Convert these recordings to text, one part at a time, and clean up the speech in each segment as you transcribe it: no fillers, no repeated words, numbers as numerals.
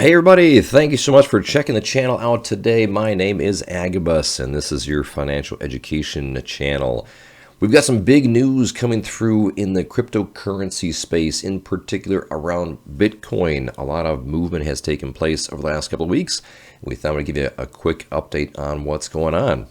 Hey everybody, thank you so much for checking the channel out today. My name is Agabus and this is your financial education channel. We've got some big news coming through in the cryptocurrency space, in particular around Bitcoin. A lot of movement has taken place over the last couple of weeks. We thought we'd give you a quick update on what's going on.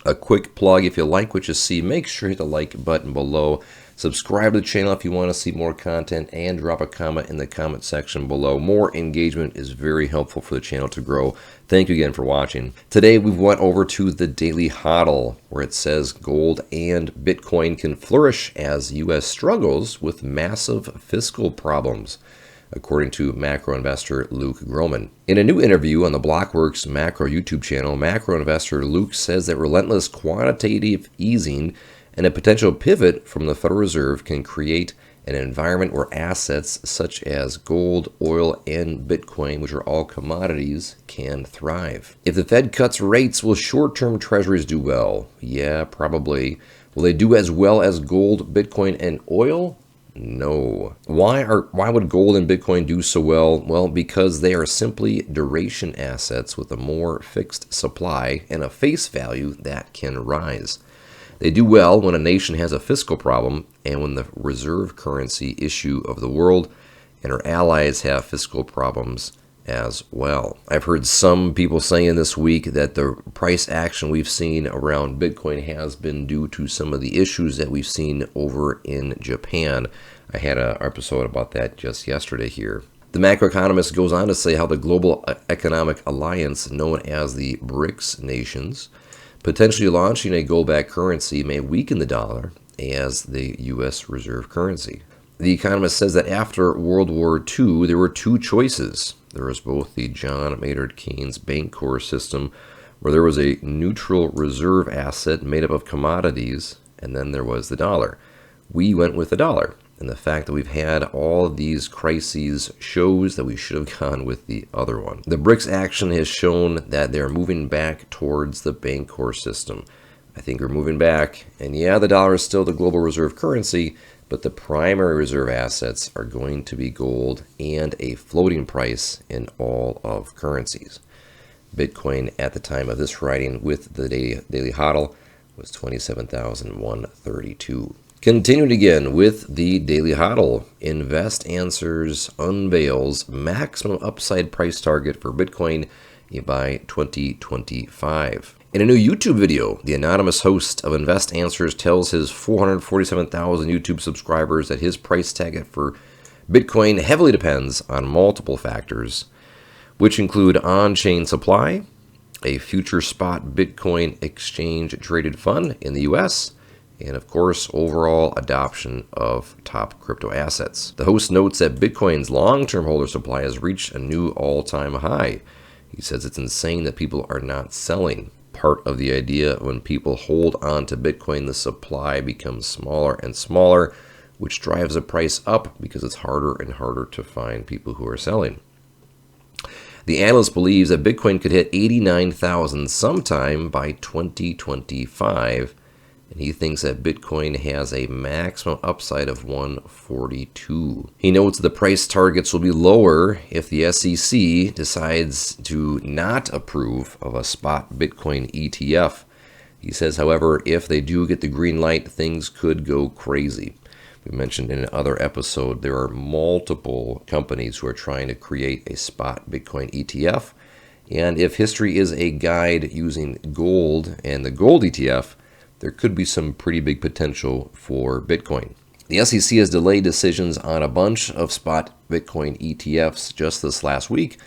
A quick plug, if you like what you see, make sure you hit the like button below. Subscribe to the channel if you want to see more content, and drop a comment in the comment section below. More engagement is very helpful for the channel to grow. Thank you again for watching. Today we've went over to the Daily Hodl, where it says gold and Bitcoin can flourish as U.S. struggles with massive fiscal problems, according to macro investor Luke Gromen. In a new interview on the Blockworks Macro YouTube channel, macro investor Luke says that relentless quantitative easing and a potential pivot from the Federal Reserve can create an environment where assets such as gold, oil, and Bitcoin, which are all commodities, can thrive. If the Fed cuts rates, will short-term treasuries do well? Yeah, probably. Will they do as well as gold, Bitcoin, and oil? No. Why would gold and Bitcoin do so well? Well, because they are simply duration assets with a more fixed supply and a face value that can rise. They do well when a nation has a fiscal problem and when the reserve currency issue of the world and our allies have fiscal problems as well. I've heard some people saying this week that the price action we've seen around Bitcoin has been due to some of the issues that we've seen over in Japan. I had an episode about that just yesterday here. The macroeconomist goes on to say how the global economic alliance known as the BRICS nations potentially launching a gold-backed currency may weaken the dollar as the U.S. reserve currency. The economist says that after World War II, there were two choices. There was both the John Maynard Keynes Bank Corps system, where there was a neutral reserve asset made up of commodities, and then there was the dollar. We went with the dollar, and the fact that we've had all of these crises shows that we should have gone with the other one. The BRICS action has shown that they're moving back towards the Bank Corps system. I think we're moving back, and yeah, the dollar is still the global reserve currency, but the primary reserve assets are going to be gold and a floating price in all of currencies. Bitcoin at the time of this writing with the Daily Hodl was 27,132. Continuing again with the Daily Hodl, Invest Answers unveils maximum upside price target for Bitcoin by 2025. In a new YouTube video, the anonymous host of Invest Answers tells his 447,000 YouTube subscribers that his price target for Bitcoin heavily depends on multiple factors, which include on-chain supply, a future spot Bitcoin exchange traded fund in the US, and of course, overall adoption of top crypto assets. The host notes that Bitcoin's long-term holder supply has reached a new all-time high. He says it's insane that people are not selling. Part of the idea, when people hold on to Bitcoin, the supply becomes smaller and smaller, which drives the price up because it's harder and harder to find people who are selling. The analyst believes that Bitcoin could hit 89,000 sometime by 2025, and he thinks that Bitcoin has a maximum upside of 142. He notes the price targets will be lower if the SEC decides to not approve of a spot Bitcoin ETF. He says, however, if they do get the green light, things could go crazy. We mentioned in another episode, there are multiple companies who are trying to create a spot Bitcoin ETF. And if history is a guide using gold and the gold ETF, there could be some pretty big potential for Bitcoin. The SEC has delayed decisions on a bunch of spot Bitcoin ETFs just this last week,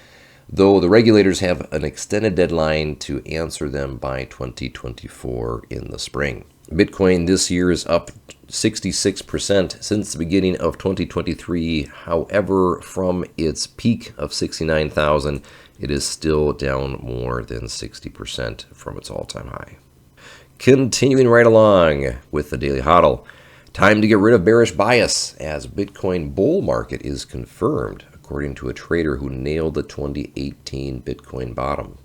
though the regulators have an extended deadline to answer them by 2024 in the spring. Bitcoin this year is up 66% since the beginning of 2023. However, from its peak of 69,000, it is still down more than 60% from its all-time high. Continuing right along with the Daily Hodl, time to get rid of bearish bias as Bitcoin bull market is confirmed, according to a trader who nailed the 2018 Bitcoin bottom.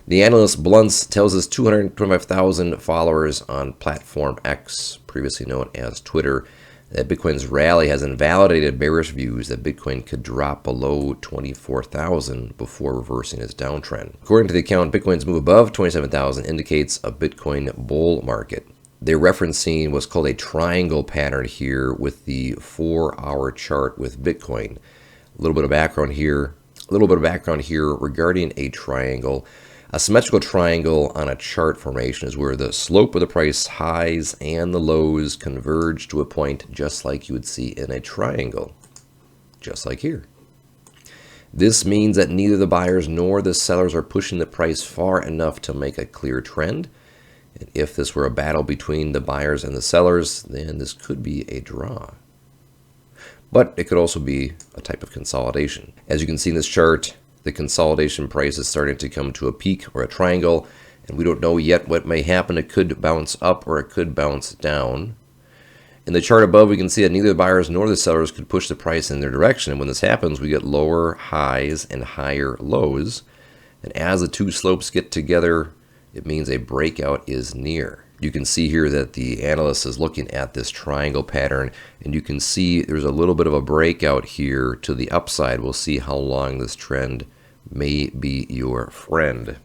The analyst Blunts tells his 225,000 followers on platform X, previously known as Twitter, that Bitcoin's rally has invalidated bearish views that Bitcoin could drop below 24,000 before reversing its downtrend. According to the account, Bitcoin's move above 27,000 indicates a Bitcoin bull market. They're referencing what's called a triangle pattern here with the 4-hour chart with Bitcoin. A little bit of background here regarding a triangle. A symmetrical triangle on a chart formation is where the slope of the price highs and the lows converge to a point just like you would see in a triangle, just like here. This means that neither the buyers nor the sellers are pushing the price far enough to make a clear trend. And if this were a battle between the buyers and the sellers, then this could be a draw. But it could also be a type of consolidation. As you can see in this chart, the consolidation price is starting to come to a peak or a triangle, and we don't know yet what may happen. It could bounce up or it could bounce down. In the chart above, we can see that neither the buyers nor the sellers could push the price in their direction. And when this happens, we get lower highs and higher lows. And as the two slopes get together, it means a breakout is near. You can see here that the analyst is looking at this triangle pattern, and you can see there's a little bit of a breakout here to the upside. We'll see how long this trend may be your friend.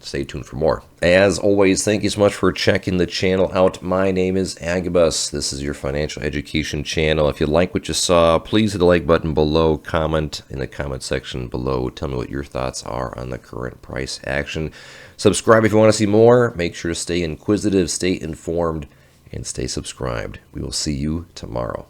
Stay tuned for more. As always, thank you so much for checking the channel out. My name is Agabus. This is your financial education channel. If you like what you saw, please hit the like button below. Comment in the comment section below. Tell me what your thoughts are on the current price action. Subscribe if you want to see more. Make sure to stay inquisitive, stay informed, and stay subscribed. We will see you tomorrow.